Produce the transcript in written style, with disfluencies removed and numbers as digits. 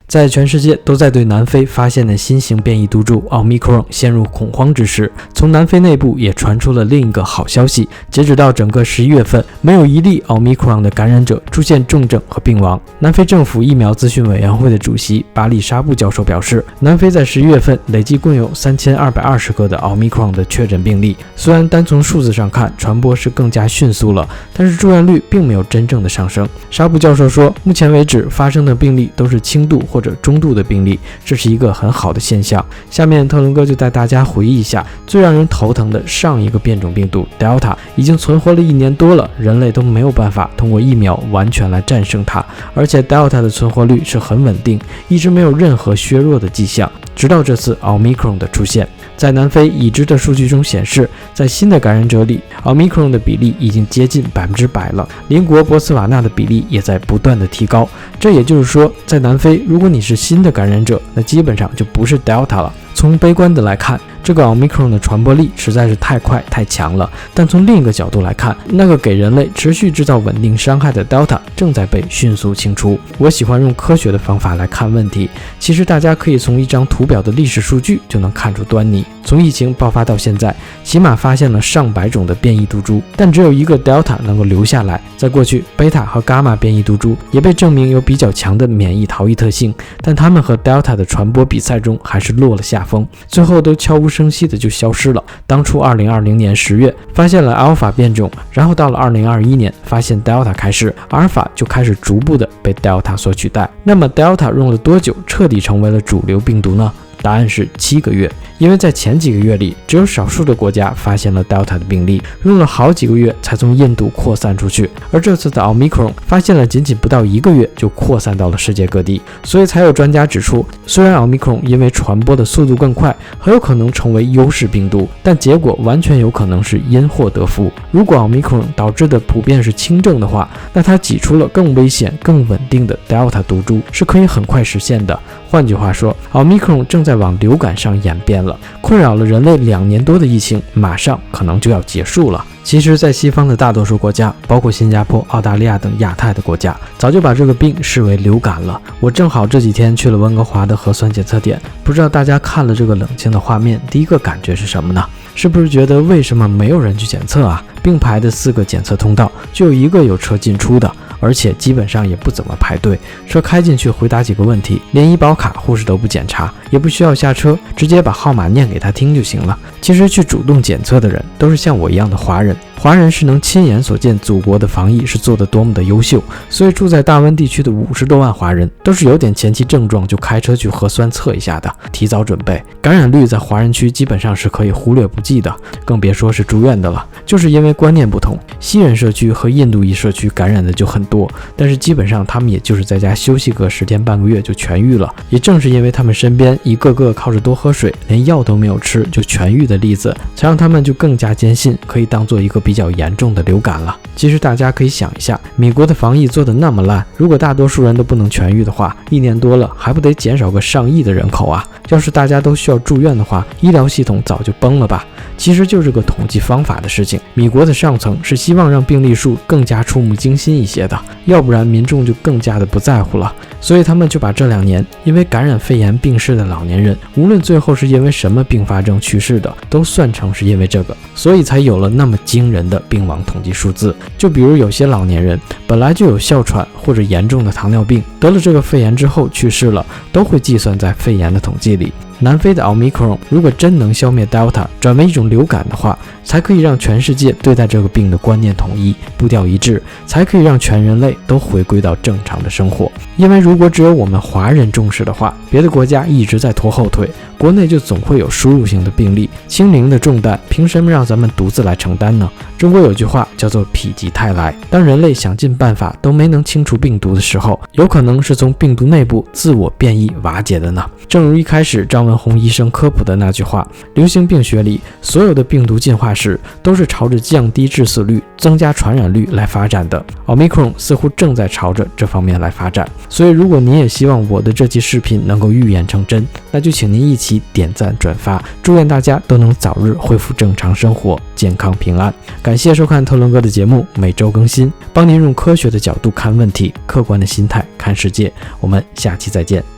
在全世界都在对南非发现的新型变异毒株奥密克戎陷入恐慌之时，从南非内部也传出了另一个好消息。截止到整个11月份，没有一例奥密克戎的感染者出现重症和病亡。南非政府疫苗咨询委员会的主席巴利沙布教授表示，南非在11月份累计共有3220个的奥密克戎的确诊病例。虽然单从数字上看，传播是更加迅速了，但是住院率并没有真正的上升。沙布教授说，目前为止发生的病例都是轻度或者中度的病例，这是一个很好的现象。下面特伦哥就带大家回忆一下最让人头疼的上一个变种病毒 Delta， 已经存活了1年多了，人类都没有办法通过疫苗完全来战胜它，而且 Delta 的存活率是很稳定，一直没有任何削弱的迹象，直到这次奥密克戎的出现。在南非已知的数据中显示，在新的感染者里，奥密克戎的比例已经接近100%了，邻国波斯瓦纳的比例也在不断的提高。这也就是说，在南非，如果你是新的感染者，那基本上就不是 Delta 了。从悲观的来看，这个奥密克戎的传播力实在是太快太强了，但从另一个角度来看，那个给人类持续制造稳定伤害的 Delta 正在被迅速清除。我喜欢用科学的方法来看问题，其实大家可以从一张图表的历史数据就能看出端倪。从疫情爆发到现在，起码发现了上百种的变异毒株，但只有一个 Delta 能够留下来。在过去，贝塔和伽马变异毒株也被证明有比较强的免疫逃逸特性，但它们和 Delta 的传播比赛中还是落了下风，最后都悄无声息的就消失了。当初2020年10月发现了 Alpha 变种，然后到了2021年发现 Delta 开始，阿尔法就开始逐步的被 Delta 所取代。那么 Delta 用了多久彻底成为了主流病毒呢？答案是7个月，因为在前几个月里，只有少数的国家发现了 Delta 的病例，用了好几个月才从印度扩散出去。而这次的奥密克戎发现了仅不到1个月就扩散到了世界各地，所以才有专家指出，虽然奥密克戎因为传播的速度更快，很有可能成为优势病毒，但结果完全有可能是因祸得福。如果奥密克戎导致的普遍是轻症的话，那它挤出了更危险、更稳定的 Delta 毒株是可以很快实现的。换句话说，奥密克戎正在往流感上演变了，困扰了人类2年多的疫情马上可能就要结束了。其实在西方的大多数国家，包括新加坡、澳大利亚等亚太的国家，早就把这个病视为流感了。我正好这几天去了温哥华的核酸检测点，不知道大家看了这个冷清的画面，第一个感觉是什么呢？是不是觉得为什么没有人去检测啊？并排的4个检测通道，就有1个有车进出的，而且基本上也不怎么排队，车开进去回答几个问题，连医保卡护士都不检查，也不需要下车，直接把号码念给他听就行了。其实去主动检测的人都是像我一样的华人，华人是能亲眼所见祖国的防疫是做得多么的优秀，所以住在大温地区的50多万华人都是有点前期症状就开车去核酸测一下的，提早准备。感染率在华人区基本上是可以忽略不计的，更别说是住院的了。就是因为观念不同，西人社区和印度裔社区感染的就很多，但是基本上他们也就是在家休息个10天半个月就痊愈了。也正是因为他们身边一个个靠着多喝水，连药都没有吃就痊愈的例子，才让他们就更加坚信可以当做一个比较严重的流感了。其实大家可以想一下，美国的防疫做得那么烂，如果大多数人都不能痊愈的话，1年多了还不得减少个上亿的人口啊？要是大家都需要住院的话，医疗系统早就崩了吧？其实就是个统计方法的事情。米国的上层是希望让病例数更加触目惊心一些的，要不然民众就更加的不在乎了。所以他们就把这2年因为感染肺炎病逝的老年人，无论最后是因为什么并发症去世的，都算成是因为这个，所以才有了那么惊人的病亡统计数字。就比如有些老年人本来就有哮喘或者严重的糖尿病，得了这个肺炎之后去世了，都会计算在肺炎的统计里。南非的奥密克戎如果真能消灭 Delta， 转为一种流感的话，才可以让全世界对待这个病的观念统一，步调一致，才可以让全人类都回归到正常的生活。因为如果只有我们华人重视的话，别的国家一直在拖后腿，国内就总会有输入性的病例，清零的重担凭什么让咱们独自来承担呢？中国有句话叫做否极泰来，当人类想尽办法都没能清除病毒的时候，有可能是从病毒内部自我变异瓦解的呢。正如一开始张文宏医生科普的那句话，流行病学里所有的病毒进化史都是朝着降低致死率、增加传染率来发展的，奥密克戎似乎正在朝着这方面来发展。所以如果您也希望我的这期视频能够预言成真，那就请您一起点赞转发，祝愿大家都能早日恢复正常生活，健康平安。感谢收看特伦哥的节目，每周更新，帮您用科学的角度看问题，客观的心态看世界。我们下期再见。